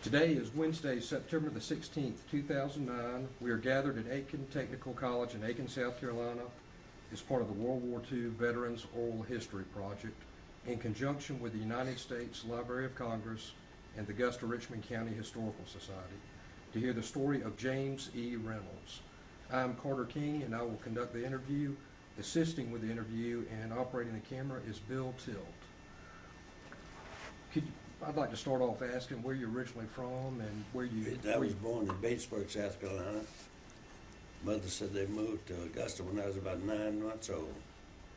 Today is Wednesday, September the 16th, 2009. We are gathered at Aiken Technical College in Aiken, South Carolina as part of the World War II Veterans Oral History Project in conjunction with the United States Library of Congress and the Augusta-Richmond County Historical Society to hear the story of James E. Reynolds. I am Carter King and I will conduct the interview. Assisting with the interview and operating the camera is Bill Tilt. I'd like to start off asking where you're originally from and where you... I was born in Batesburg, South Carolina. Mother said they moved to Augusta when I was about 9 months old.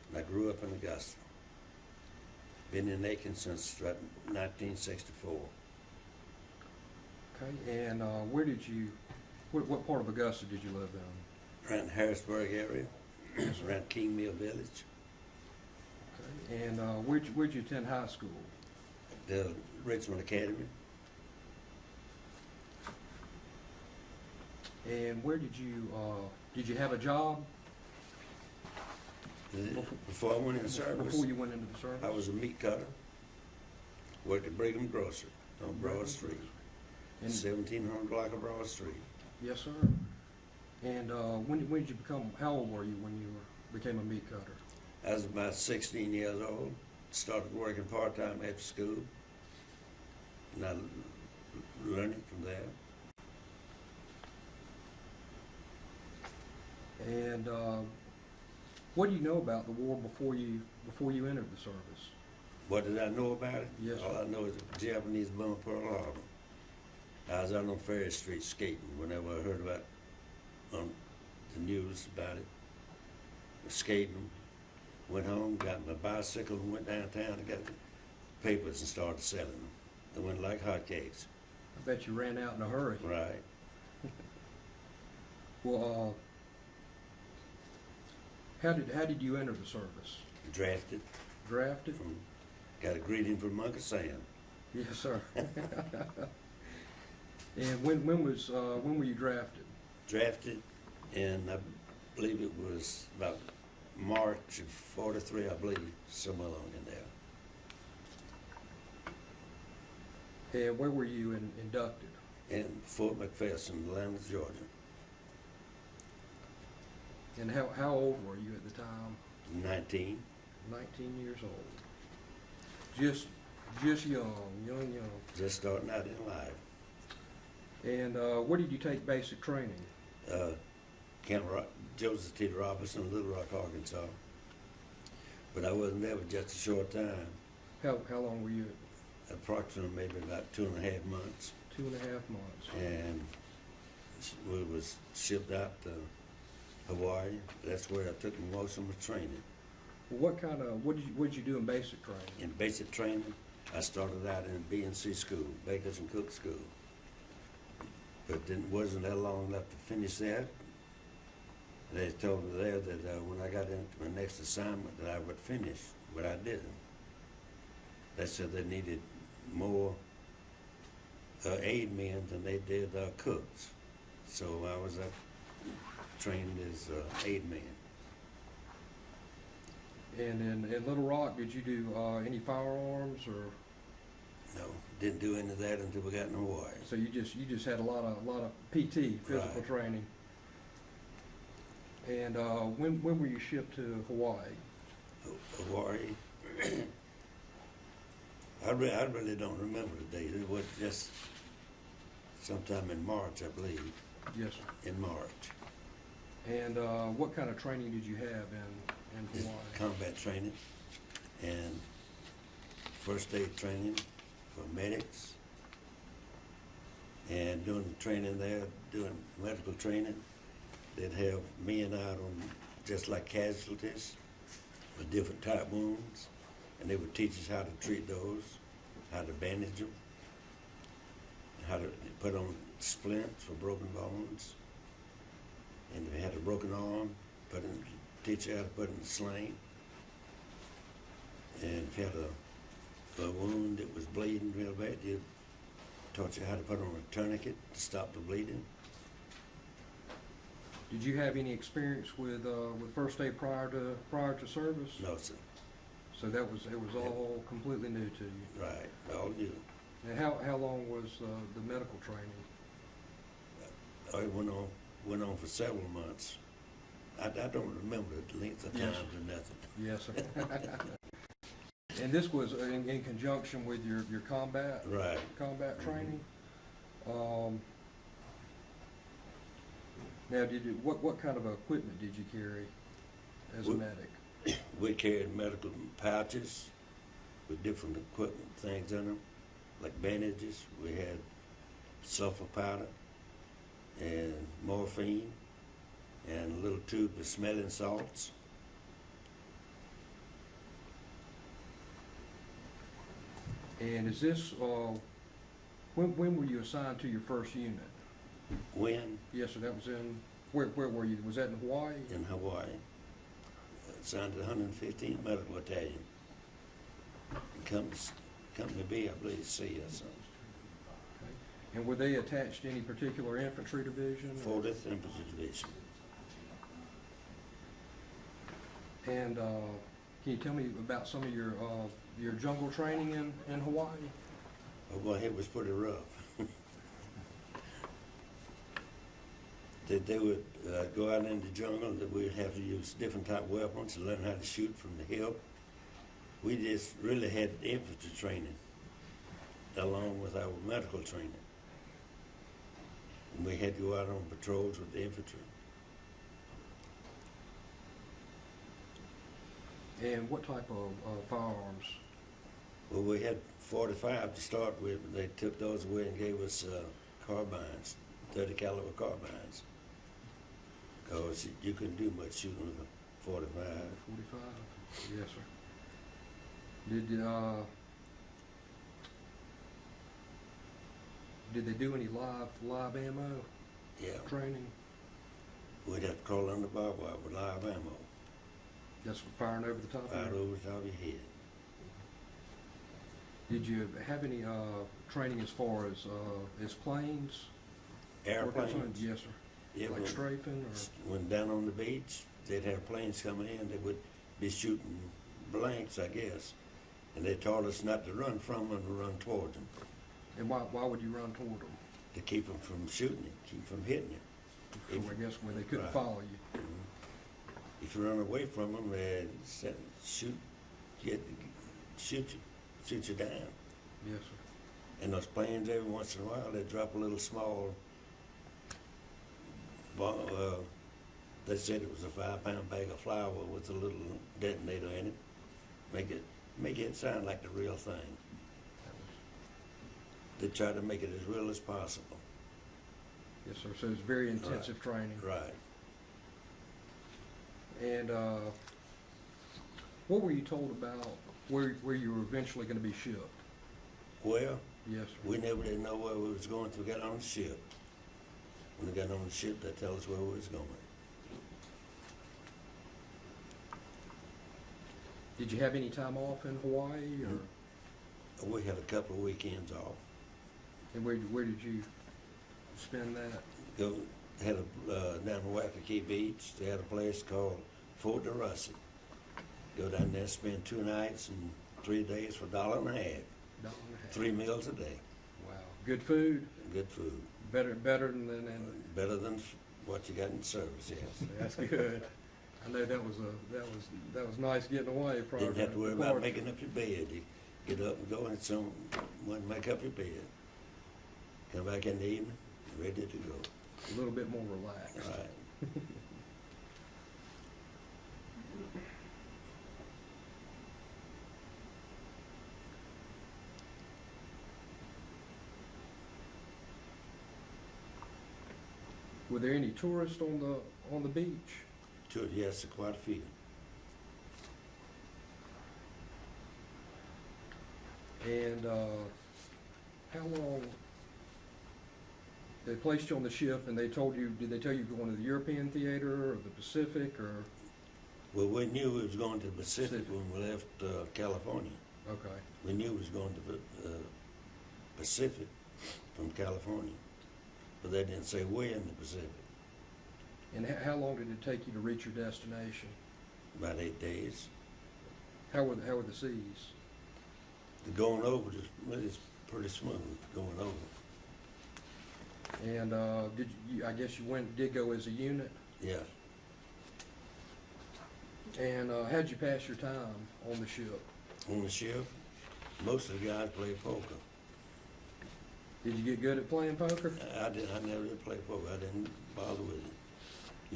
And I grew up in Augusta. Been in Aiken since about 1964. Okay, and what part of Augusta did you live in? Around the Harrisburg area, around King Mill Village. Okay, and where'd you attend high school? The Richmond Academy. And where did you have a job? Before I went in the service. Before you went into the service? I was a meat cutter. Worked at Brigham Grocery on Broad Street. 1700 block of Broad Street. Yes, sir. And when did you become, how old were you when you became a meat cutter? I was about 16 years old. Started working part-time after school. And I learned it from there. And what do you know about the war before you entered the service? What did I know about it? Yes, all sir. I know is the Japanese bombed Pearl Harbor. I was out on Ferry Street skating whenever I heard about on the news about it. Skating, went home, got my bicycle and went downtown and got the papers and started selling them. They went like hotcakes. I bet you ran out in a hurry. Right. Well, how did you enter the service? Drafted. Drafted? Got a greeting from Uncle Sam. Yes, sir. And when were you drafted? Drafted, and I believe it was about March of '43, I believe, somewhere along in there. And where were you inducted? In Fort McPherson, Atlanta, Georgia. And how old were you at the time? 19. 19 years old. Just young. Just starting out in life. And where did you take basic training? Camp Joseph T. Robinson, Little Rock, Arkansas. But I wasn't there for just a short time. How long were you? Approximately maybe about 2.5 months. 2.5 months. And we was shipped out to Hawaii. That's where I took most of my training. Well, what did you do in basic training? In basic training, I started out in B&C school, Bakers and Cook School. But it wasn't that long enough to finish that. They told me there that when I got into my next assignment that I would finish, but I didn't. They said they needed more aid men than they did cooks. So I was trained as aid man. And in Little Rock, did you do any firearms or? No, didn't do any of that until we got in Hawaii. So you just had a lot of PT, physical Right. training. And when were you shipped to Hawaii? Hawaii. I really don't remember the date. It was just sometime in March, I believe. Yes, sir. In March. And what kind of training did you have in Hawaii? Combat training and first aid training for medics. And doing the training there, doing medical training, they'd have men out on just like casualties with different type wounds. And they would teach us how to treat those, how to bandage them, how to put on splints for broken bones. And if you had a broken arm, teach you how to put in a sling. And if you had a wound that was bleeding real bad, they taught you how to put on a tourniquet to stop the bleeding. Did you have any experience with first aid prior to service? No, sir. So it was all completely new to you. Right, all new. And how long was the medical training? It went on for several months. I don't remember the length of time Yes. or nothing. Yes, sir. And this was in conjunction with your combat Right. training. Now, what kind of equipment did you carry as a We- medic? We carried medical pouches with different equipment things in them, like bandages. We had sulfur powder and morphine and a little tube of smelling salts. And is this when were you assigned to your first unit? When Yes, sir. That was in where were you? Was that in Hawaii? in Hawaii, assigned to the 115th Medical Battalion. Company B, I believe, C or something. Okay. And were they attached to any particular infantry division? 40th Infantry Division. And can you tell me about some of your jungle training in Hawaii? Oh, boy, it was pretty rough. They would go out in the jungle, that we would have to use different type of weapons and learn how to shoot from the hip. We just really had infantry training along with our medical training. And we had to go out on patrols with the infantry. And what type of firearms? Well, we had 45 to start with, but they took those away and gave us carbines, 30 caliber carbines. Because you couldn't do much shooting with a 45. 45? Yes, sir. Did they do any live ammo Yeah, training? we'd have to crawl under barbed wire with live ammo, Just firing over the top of right it? over the top of your head. Did you have any training as far as planes? Airplanes. Yes, sir. Yeah, Like when- strafing or? when down on the beach, they'd have planes coming in, they would be shooting blanks, I guess. And they taught us not to run from them, to run towards them, And why would you run toward them? to keep them from shooting you, keep them from hitting you. So I guess when they couldn't Right. follow you. If you run away from them, they'd shoot you down. Yes, sir. And those planes, every once in a while, they'd drop a little small bomb. They said it was a 5-pound bag of flour with a little detonator in it. Make it sound like the real thing. They try to make it as real as possible. Yes, sir. So it's very intensive training. Right. And what were you told about where you were eventually going to be shipped? Well, Yes, sir. we never did know where we was going till we got on the ship. When we got on the ship, they tell us where we was going. Did you have any time off in Hawaii, or We had a couple of weekends off. and where did you spend that? Had down in Waikiki Beach, they had a place called Fort DeRussie. Go down there, spend 2 nights and 3 days for $1.50. $1.50. 3 meals a day. Wow. Good food. Good food. Better than Better than what you got in service, yes. That's good. I know that was nice getting away. Prior Didn't have to worry about depart. making up your bed. You get up and go and someone make up your bed. Come back in the evening, ready to go. A little bit more relaxed. Right. Were there any tourists on the beach? Yes, quite a few. And how long? They placed you on the ship, and did they tell you going to the European theater or the Pacific or? Well, we knew we was going to the Pacific Pacific. when we left California. Okay. We knew we was going to the Pacific from California, but they didn't say where in the Pacific. And how long did it take you to reach your destination? About 8 days. How were the seas? The going over was pretty smooth going over. And I guess you did go as a unit? Yeah. And how'd you pass your time on the ship? On the ship, most of the guys play poker. Did you get good at playing poker? I never did play poker. I didn't bother with it.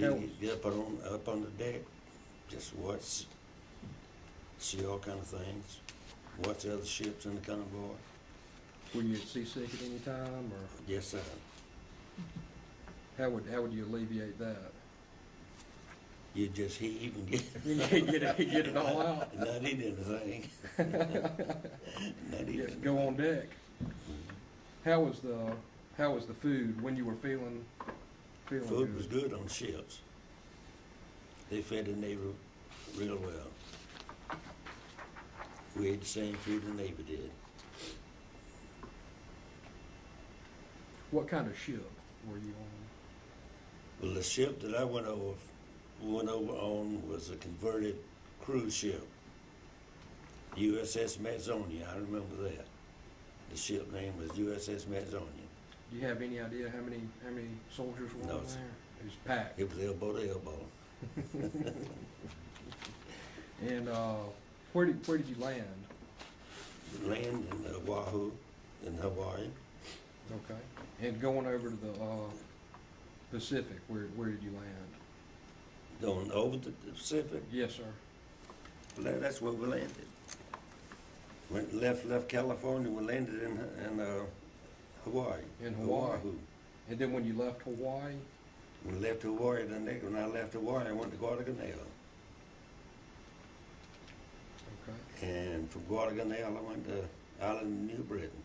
How- You get up on the deck, just watch, see all kind of things, watch the other ships in the convoy. Were you seasick at any time, or Yes, sir. how would you alleviate that? You just heave and get, Get it all out. not eat anything. Not eat Yes, anything. go on deck. How was the food when you were feeling Food good? was good on ships. They fed the Navy real well. We ate the same food the Navy did. What kind of ship were you on? Well, the ship that I went over on was a converted cruise ship, USS Mazonia. I remember that. The ship name was USS Mazonia. Do you have any idea how many soldiers were No, on sir. there? It was packed. It was elbow to elbow. And where did you land? Land in Oahu, in Hawaii. Okay. And going over to the Pacific, where did you land? Going over the Pacific. Yes, sir. Well, that's where we landed. Left California. We landed in Hawaii. In Hawaii. Oahu. And then when you left Hawaii, We left Hawaii. When I left Hawaii, I went to Guadalcanal. okay. And from Guadalcanal, I went to Island New Britain.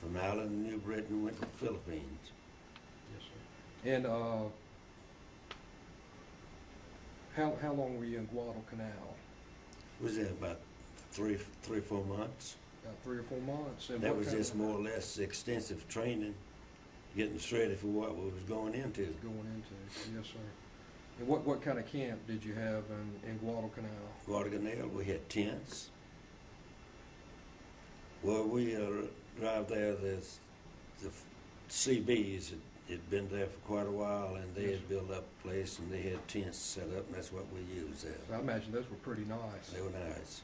From Island New Britain, went to the Philippines. Yes, sir. And how long were you in Guadalcanal? Was there about three, 4 months. About 3 or 4 months. And That what was kind just of- more or less extensive training, getting us ready for what we was going into. going into. Yes, sir. And what kind of camp did you have in Guadalcanal? Guadalcanal, we had tents. Well, we arrived there, the CBs had been there for quite a while, and they had built up a place, and they had tents set up, and that's what we used there. So I imagine those were pretty nice. They were nice.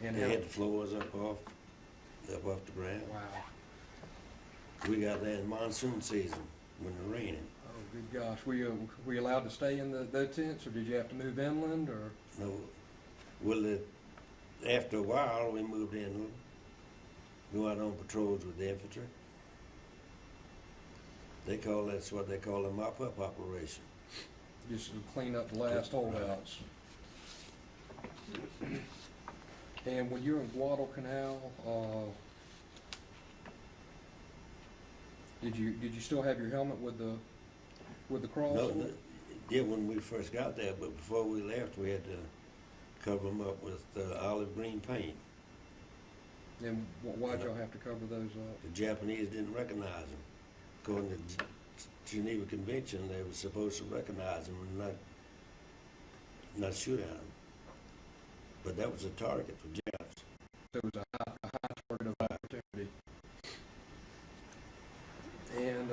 And They how, had the floors up off the ground. wow. We got there in monsoon season when it was raining. Oh, good gosh. Were you allowed to stay in the tents, or did you have to move inland, or? No, well, after a while, we moved in, go out on patrols with the infantry. That's what they call a mop-up operation. Just to clean up the last holdouts. And when you're in Guadalcanal, did you still have your helmet with the cross? No, yeah, when we first got there, but before we left, we had to cover them up with olive green paint. And why'd y'all have to cover those up? The Japanese didn't recognize them. According to the Geneva Convention, they were supposed to recognize them and not shoot at them. But that was a target for Japs. So it was a high target of opportunity. And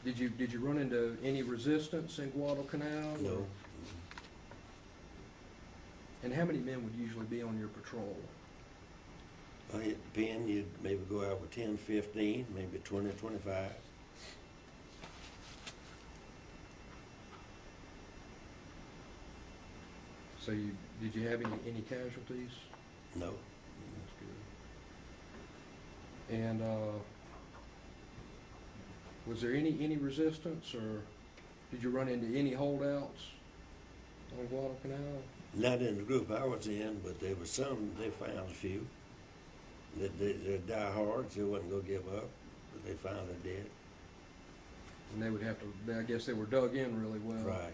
did you run into any resistance in Guadalcanal? No. And how many men would usually be on your patrol? Well, it depends. You'd maybe go out with 10, 15, maybe 20, 25. So did you have any casualties? No. That's good. And was there any resistance, or did you run into any holdouts on Guadalcanal? Not in the group I was in, but there was some, they found a few. They're diehards, they wasn't going to give up, but they found they did. And they would have to, I guess they were dug in really well. Right.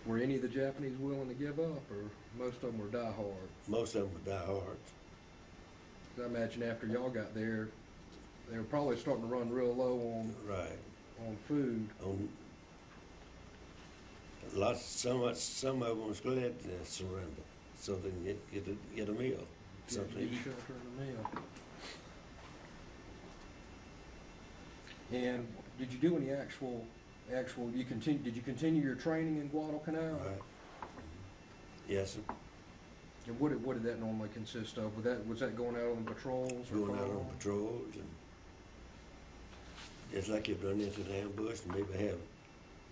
Were any of the Japanese willing to give up, or most of them were diehard? Most of them were diehards. 'Cause I imagine after y'all got there, they were probably starting to run real low on Right. on food. On some of them was glad to surrender, so they can get a meal, something to Get eat. shelter and a meal. And did you do any did you continue your training in Guadalcanal? Right. Yes, sir. And what did that normally consist of? Was that going out on patrols or Going out on following? patrols and just like you'd run into the ambush and maybe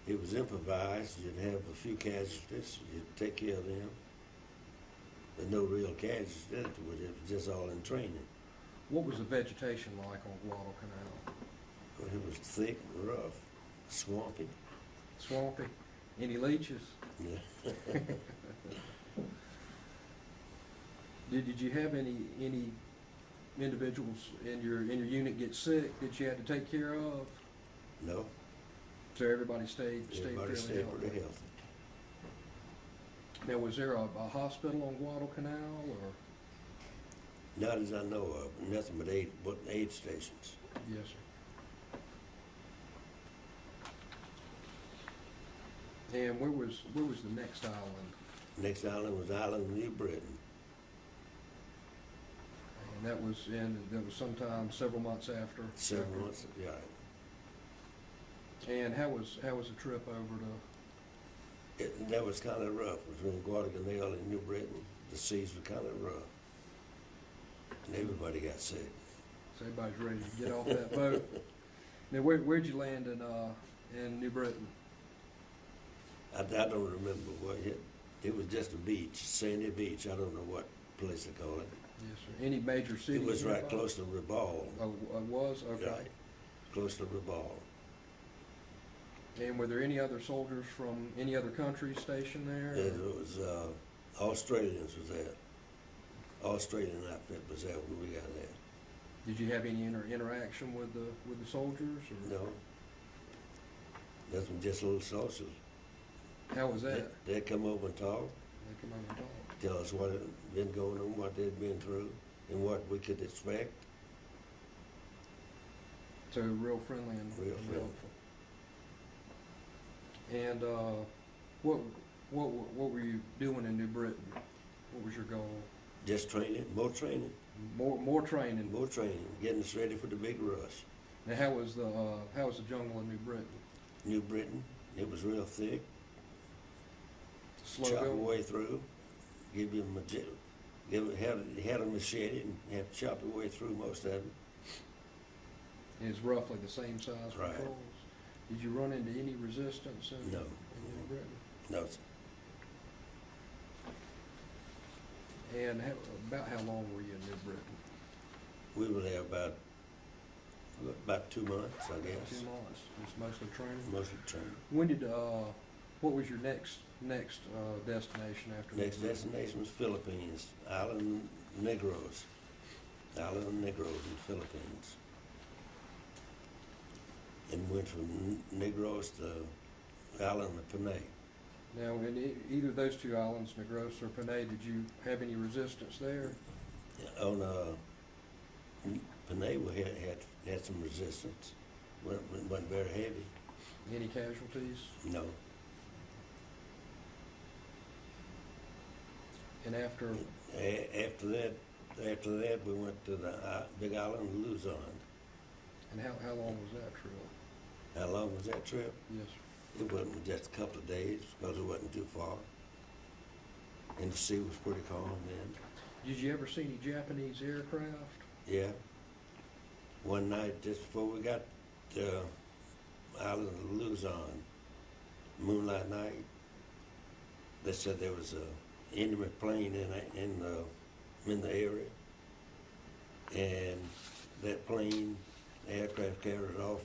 it was improvised, you'd have a few casualties, you'd take care of them. But no real casualties afterward, it was just all in training. What was the vegetation like on Guadalcanal? But it was thick, rough, swampy. Swampy? Any leeches? Yeah. Did you have any individuals in your unit get sick that you had to take care of? No, So everybody stayed everybody fairly stayed healthy? pretty healthy. Now, was there a hospital on Guadalcanal, or? Not as I know of, nothing but aid stations. Yes, sir. And where was the next island? Next island was Island New Britain. And that was sometime several months after. Several months, yeah. And how was the trip over to? That was kind of rough between Guadalcanal and New Britain. The seas were kind of rough, and everybody got sick. So everybody's ready to get off that boat. Now, where'd you land in New Britain? I don't remember what it was. Just a beach, sandy beach. I don't know what place they call it. Yes, sir. Any major cities? It was right nearby? close to Rabaul. Oh, it was? Okay. Right, close to Rabaul. And were there any other soldiers from any other countries stationed there? It was Australians was there. Australian outfit was there when we got there. Did you have any interaction with the soldiers? Or? No, nothing, just little sauces. How was that? They'd come over and talk, They come over and talk. tell us what had been going on, what they'd been through, and what we could expect. So real friendly and Real friendly. helpful. And what were you doing in New Britain? What was your goal? Just training, more training, More training. more training, getting us ready for the big rush. Now, how was the jungle in New Britain? New Britain, it was real thick. Slow Chop going? your way through, give you had a machete and had to chop your way through most of it. And it's roughly the same size Right. patrols. Did you run into any resistance in No. New Britain? No, sir. And about how long were you in New Britain? We were there about 2 months, I guess. 2 months. Just mostly training. Mostly training. When did what was your next destination after? Next New Britain? destination was Philippines, Island Negros. Island Negros in the Philippines. And went from Negros to Island of Panay. Now, in either of those two islands, Negros or Panay, did you have any resistance there? On Panay, we had some resistance. Wasn't very heavy. Any casualties? No. And after, After that, we went to the big island of Luzon. and how long was that trip? How long was that trip? Yes. It wasn't just a couple of days because it wasn't too far. And the sea was pretty calm then. Did you ever see any Japanese aircraft? Yeah. One night just before we got to Island of Luzon, moonlight night, they said there was a enemy plane in the area, and that plane, the aircraft carried off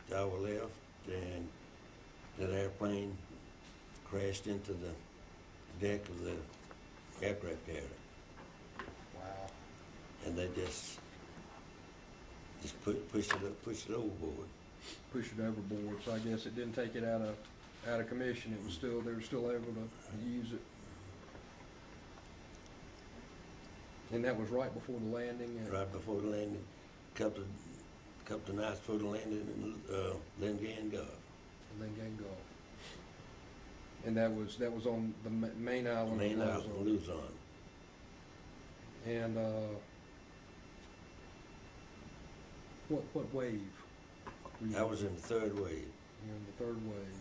to our left, and that airplane crashed into the deck of the aircraft carrier, Wow. and they just pushed it overboard. Push it overboard, so I guess it didn't take it out of commission. It was still, they were still able to use it. And that was right before the landing? Right before the landing, couple couple of nights before the landing in Lingan Gulf. Lingan Gulf. And that was on the main island. Main of island, Luzon. And what wave? were you I was in the third wave. You're in the third wave.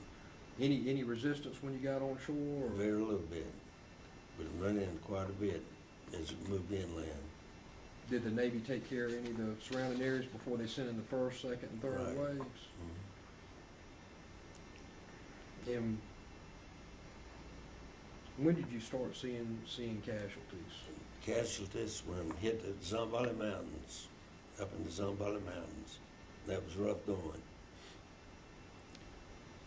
Any resistance when you got on shore? Or? Very little bit, but it run in quite a bit as it moved inland. Did the Navy take care of any of the surrounding areas before they sent in the first, second, and third Right. waves? And when did you start seeing casualties? Casualties when hit the Zimbabwe Mountains, up in the Zimbabwe Mountains. That was rough going.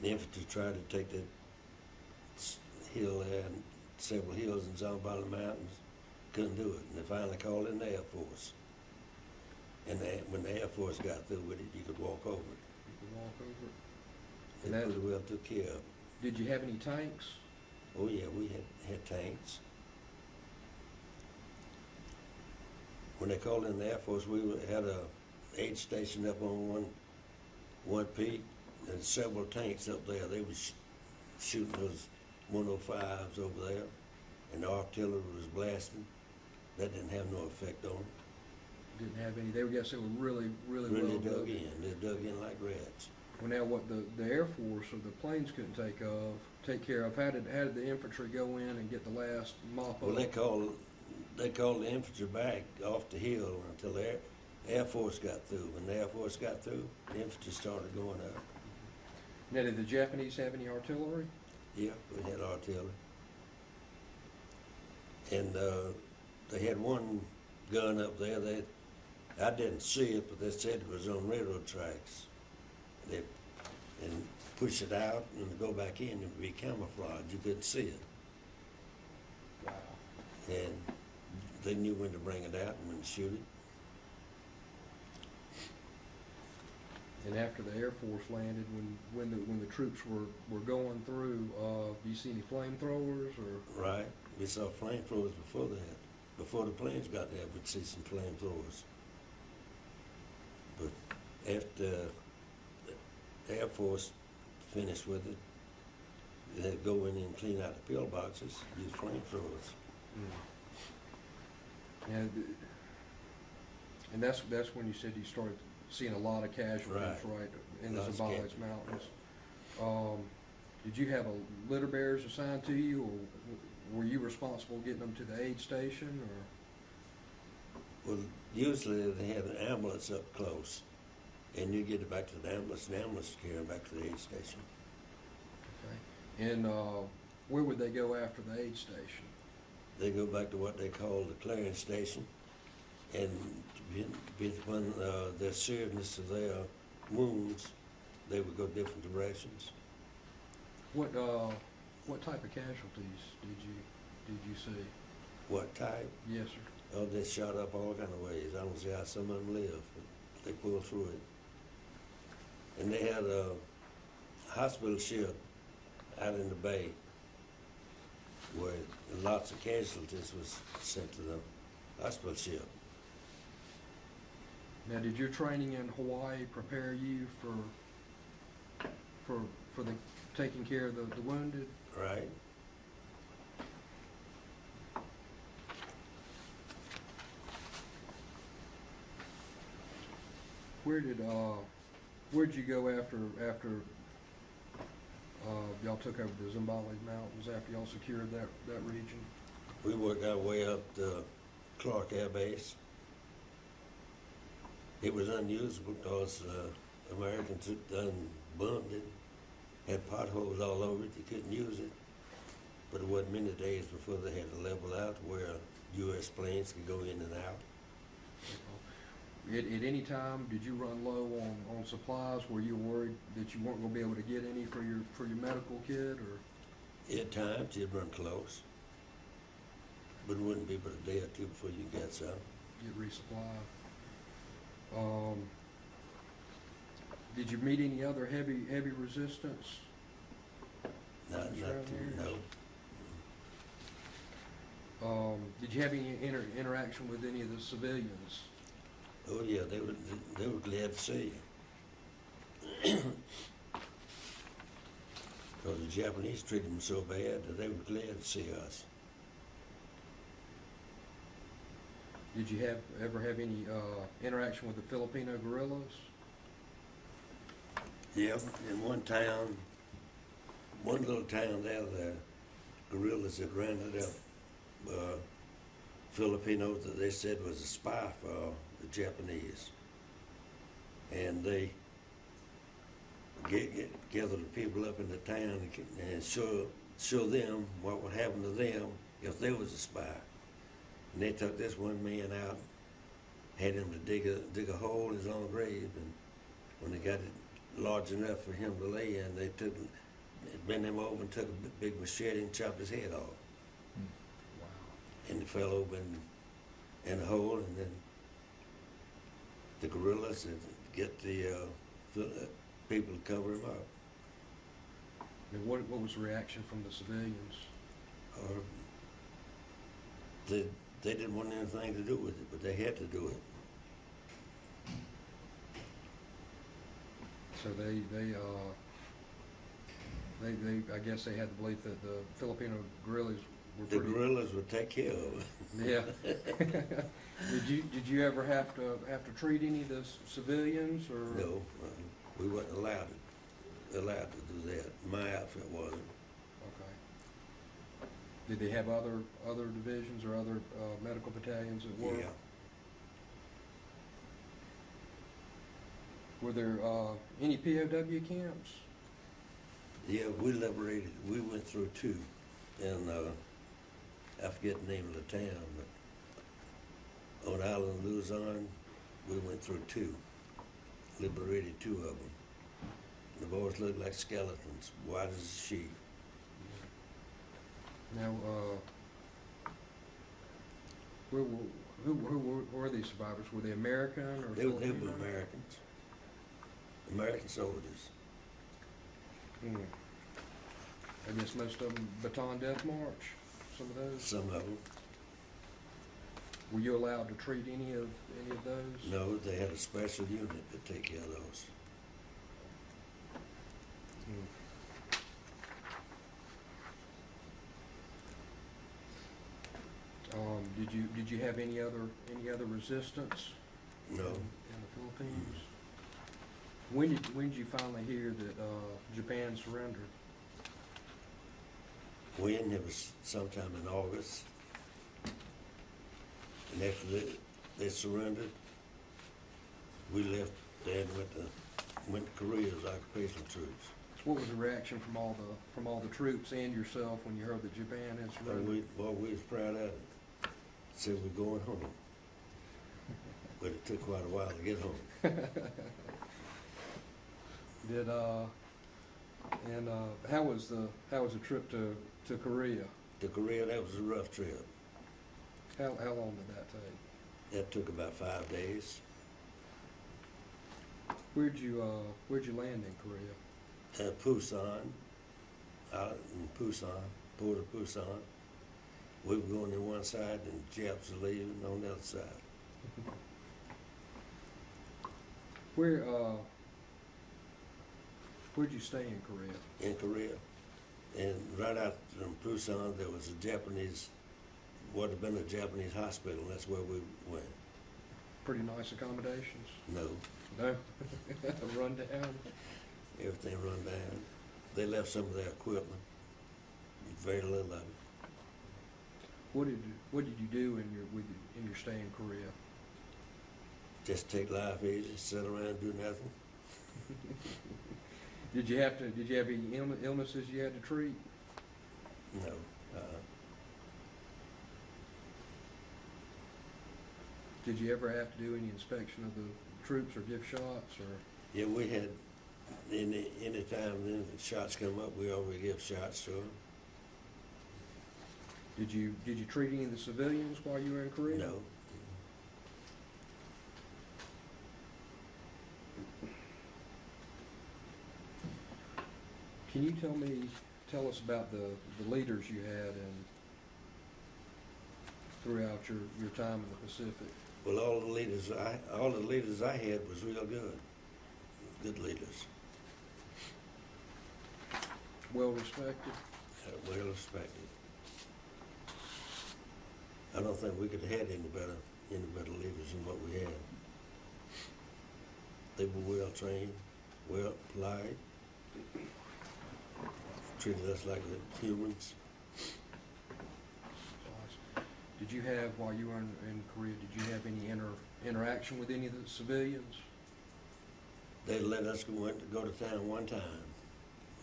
The infantry tried to take that hill there and several hills in Zimbabwe Mountains. Couldn't do it, and they finally called in the Air Force. And when the Air Force got through with it, you could walk over it. You could walk over it. They And pretty well took care of it. Did you have any tanks? Oh yeah, we had tanks. When they called in the Air Force, had a aid station up on one peak, and several tanks up there. They was shooting those 105s over there, and the artillery was blasting. That didn't have no effect on them. Didn't have any. They were, guess they were really Really well dug in. They dug in like rats. Well, now what the Air Force or the planes couldn't take care of, how did the infantry go in and get the last mop Well, up? they called the infantry back off the hill until the Air Force got through. When the Air Force got through, the infantry started going up. Now, did the Japanese have any artillery? Yeah, we had artillery. And they had one gun up there that I didn't see it, but they said it was on railroad tracks. And push it out and go back in, it would be camouflage. You couldn't see it. Wow. And they knew when to bring it out and when to shoot it. And after the Air Force landed, when the troops were going through, do you see any flamethrowers or? Right. We saw flamethrowers before that. Before the planes got there, we'd see some flamethrowers. But after the Air Force finished with it, they'd go in and clean out the pillboxes, use flamethrowers. And that's when you said you started seeing a lot of casualties, right, in the Zimbabwe Mountains. Did you have litter bearers assigned to you, or were you responsible getting them to the aid station, or? Well, usually they had an ambulance up close, and you get it back to the ambulance, and the ambulance carry them back to the aid station. Okay. And where would they go after the aid station? They go back to what they call the clearing station, and when their seriousness of their wounds, they would go different directions. What type of casualties did you see? What type? Yes, sir. Oh, they shot up all kind of ways. I don't see how some of them live, but they pulled through it. And they had a hospital ship out in the bay where lots of casualties was sent to the hospital ship. Now, did your training in Hawaii prepare you for the taking care of the wounded? Right. Where'd you go after y'all took over the Zimbabwe Mountains, after y'all secured that region? We worked our way up to Clark Air Base. It was unusable because Americans had done bombed it, had potholes all over it. You couldn't use it. But it wasn't many days before they had to level out where U.S. planes could go in and out. At any time, did you run low on supplies? Were you worried that you weren't going to be able to get any for your medical kit, or? At times, you'd run close, but it wouldn't be but a day or two before you get some. Get resupplied. Did you meet any other heavy resistance? No. Did you have any interaction with any of the civilians? Oh, yeah, they were glad to see you. Because the Japanese treated them so bad that they were glad to see us. Did you ever have any interaction with the Filipino guerrillas? Yeah, in one town, one little town there, the guerrillas had rounded up Filipinos that they said was a spy for the Japanese. And they gather the people up in the town and show them what would happen to them if they was a spy. And they took this one man out, had him to dig a hole in his own grave, and when they got it large enough for him to lay in, they bent him over and took a big machete and chopped his head off. Wow. And he fell over in the hole, and then the guerrillas had get the people to cover him up. And what was the reaction from the civilians? They didn't want anything to do with it, but they had to do it. So they I guess they had the belief that the Filipino guerrillas were The guerrillas would take care of it. Yeah. Did you ever have to treat any of the civilians or? No, we wasn't allowed to do that. My outfit wasn't. Okay. Did they have other divisions or other medical battalions that were? Yeah. Were there any POW camps? Yeah, we went through two, and I forget the name of the town, but on Island Luzon, we went through two, liberated two of them. The boys looked like skeletons, white as a sheet. Now, who were these survivors? Were they American or They were Filipino? American soldiers. Hmm. I guess most of them baton death march. Some of those. Some of them. Were you allowed to treat any of those? No, they had a special unit to take care of those. Did you have any other resistance? No. In the Philippines. When did you finally hear that Japan surrendered? When? It was sometime in August. And after they surrendered, we left there and went to Korea as occupational troops. What was the reaction from all the troops and yourself when you heard that Japan had surrendered? We was proud of it. Said we're going home. But it took quite a while to get home. How was the trip to Korea? To Korea, that was a rough trip. How long did that take? That took about 5 days. Where'd you land in Korea? Busan, out in Busan, Port of Busan. We were going to one side and Japs were leaving on the other side. Where'd you stay in Korea? In Korea. And right out from Busan, there was a Japanese, what had been a Japanese hospital, and that's where we went. Pretty nice accommodations? No, No? Run down? everything run down. They left some of their equipment, very little of it. What did you do in your stay in Korea? Just take life easy, sit around and do nothing. Did you have any illnesses you had to treat? No. Did you ever have to do any inspection of the troops or give shots or? Yeah, we had, any time then shots come up, we always give shots to them. Did you treat any of the civilians while you were in Korea? No. Can you tell us about the leaders you had throughout your time in the Pacific? Well, all the leaders I had was real good leaders, Well respected? well respected. I don't think we could have had any better leaders than what we had. They were well trained, well polite, treated us like humans. Did you have, while you were in Korea, did you have any interaction with any of the civilians? They let us go to town one time.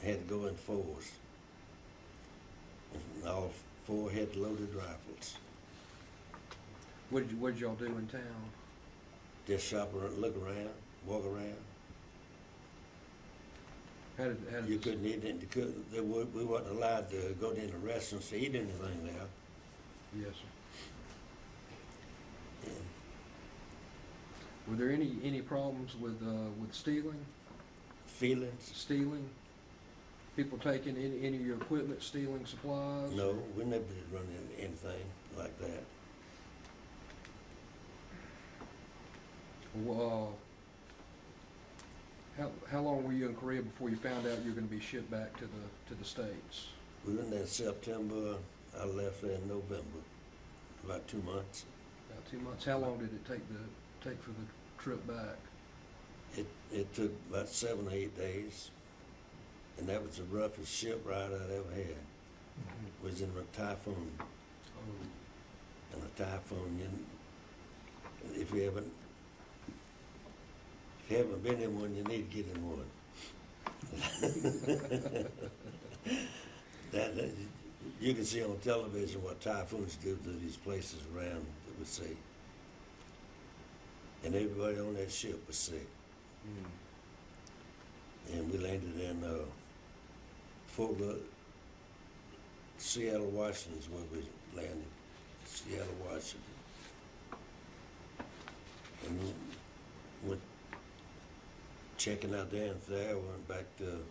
Had to go in fours. And all four had loaded rifles. What did y'all do in town? Just shop around, look around, walk around. How did You this- couldn't eat it. We wasn't allowed to go to any restaurants to eat anything there. Yes, sir. Yeah. Were there any problems with stealing? Feelings? Stealing? People taking any of your equipment, stealing supplies? No, we never did run into anything like that. How long were you in Korea before you found out you were going to be shipped back to the States? We went there in September. I left there in November. About 2 months. About 2 months. How long did it take for the trip back? It took about 7 or 8 days, and that was the roughest ship ride I'd ever had. It was in a typhoon. Oh, And a typhoon, if you haven't been in one, you need to get in one. that you can see on television what typhoons do to these places around the sea. And everybody on that ship was sick. And we landed in Seattle, Washington is where we landed. Seattle, Washington. And we went checking out there, went back to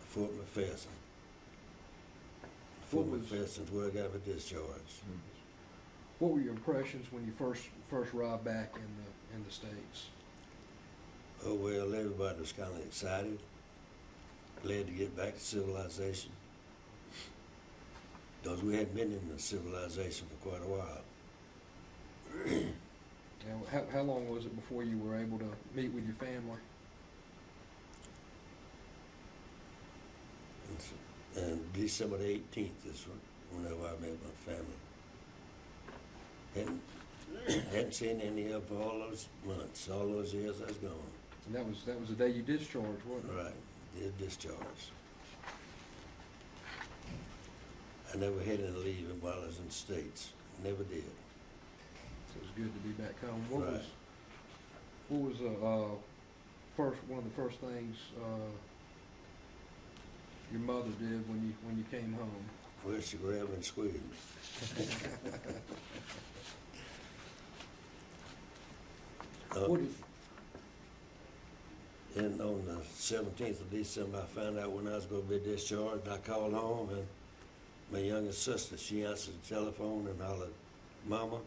Fort McPherson. Fort McPherson's where I got my discharge. What were your impressions when you first arrived back in the States? Oh, well, everybody was kind of excited, glad to get back to civilization, because we hadn't been in the civilization for quite a while. Now, how long was it before you were able to meet with your family? And December the 18th is whenever I met my family. Hadn't seen any of them for all those months, all those years I was gone. And that was the day you discharged, wasn't it? Right, did discharge. I never had any leave while I was in the States. Never did. So it was good to be back home. Right. What was one of the first things your mother did when you came home? Well, she grabbed me and squeezed me. And on the 17th of December, I found out when I was going to be discharged. I called home, and my youngest sister, she answered the telephone and hollered, "Mama,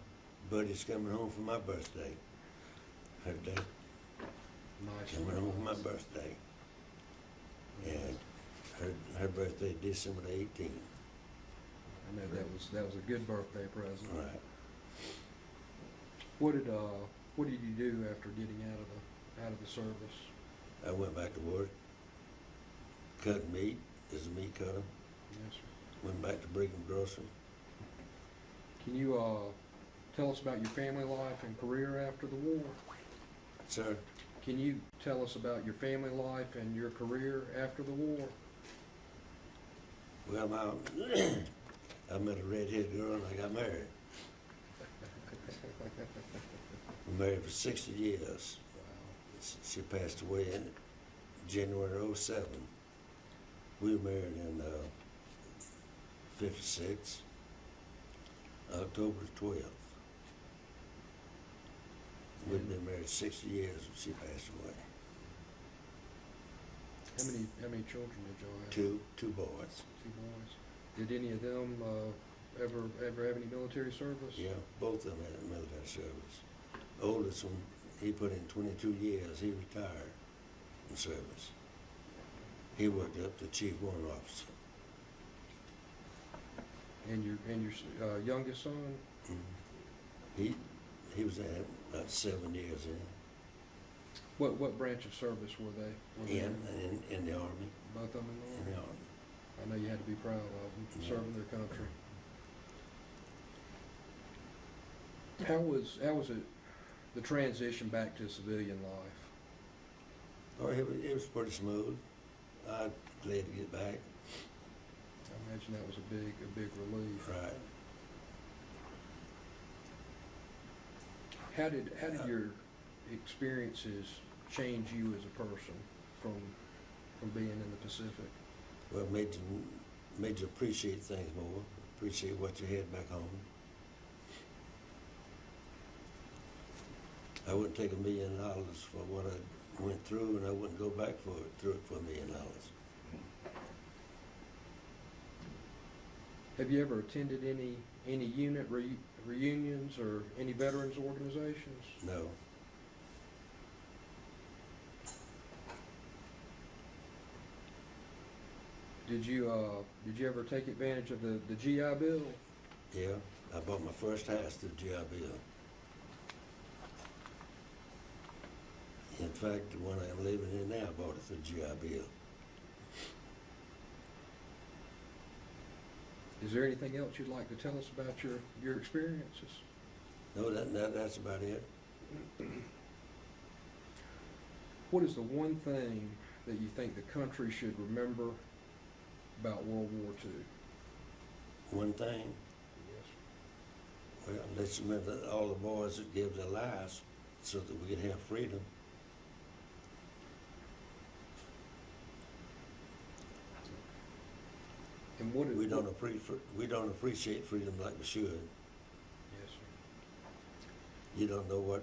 Buddy's coming home for my birthday." Her day. Nice. Coming home for my birthday. And her birthday, December the 18th. I know that was a good birthday present. Right. What did you do after getting out of the service? I went back to work, cut meat as a meat cutter. Yes, sir. Went back to Brigham Grocery. Can you tell us about your family life and career after the war? Sir? Can you tell us about your family life and your career after the war? Well, I met a redhead girl and I got married. We married for 60 years. Wow. She passed away in January '07. We were married in '56, October 12th. We'd been married 60 years when she passed away. How many children did y'all have? Two boys. 2 boys. Did any of them ever have any military service? Yeah, both of them had military service. Oldest one, he put in 22 years. He retired in service. He worked up to chief warrant officer. And your youngest son? Mm-hmm. He was at about 7 years in. What branch of service were they? In the Army. Both of them In the Army. I know you had to be proud of them, Yeah. serving their country. How was it, the transition back to civilian life? Oh, it was pretty smooth. I'm glad to get back. I imagine that was a big relief. Right. How did your experiences change you as a person from being in the Pacific? Well, made you appreciate things more, appreciate what you had back home. I wouldn't take $1 million for what I went through, and I wouldn't go back through it for $1 million. Have you ever attended any unit reunions or any veterans organizations? No. Did you ever take advantage of the GI Bill? Yeah, I bought my first house through GI Bill. In fact, the one I'm living in now, I bought it through GI Bill. Is there anything else you'd like to tell us about your experiences? No, that's about it. What is the one thing that you think the country should remember about World War II? One thing, Yes. well, let's remember all the boys that gave their lives so that we could have freedom. And what We don't appreciate freedom like we should. Yes, sir. You don't know what,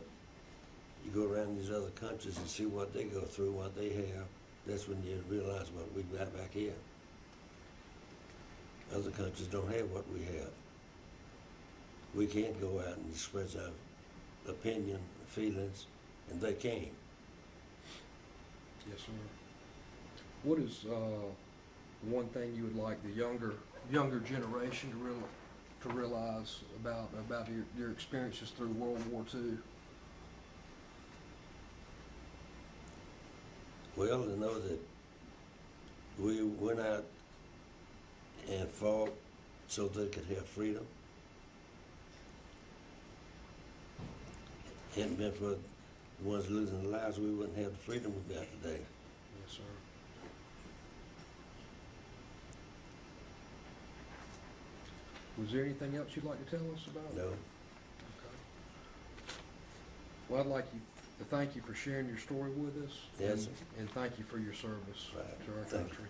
you go around these other countries and see what they go through, what they have. That's when you realize what we got back here. Other countries don't have what we have. We can't go out and express our opinion, feelings, and they can. Yes, sir. What is one thing you would like the younger generation to realize about your experiences through World War II? Well, to know that we went out and fought so they could have freedom. Hadn't been for the ones losing their lives, we wouldn't have the freedom we got today. Yes, sir. Was there anything else you'd like to tell us about? No. Okay. Well, I'd like to thank you for sharing your story with us. Yes, sir. And thank you for your service Right. to our Thank you. country.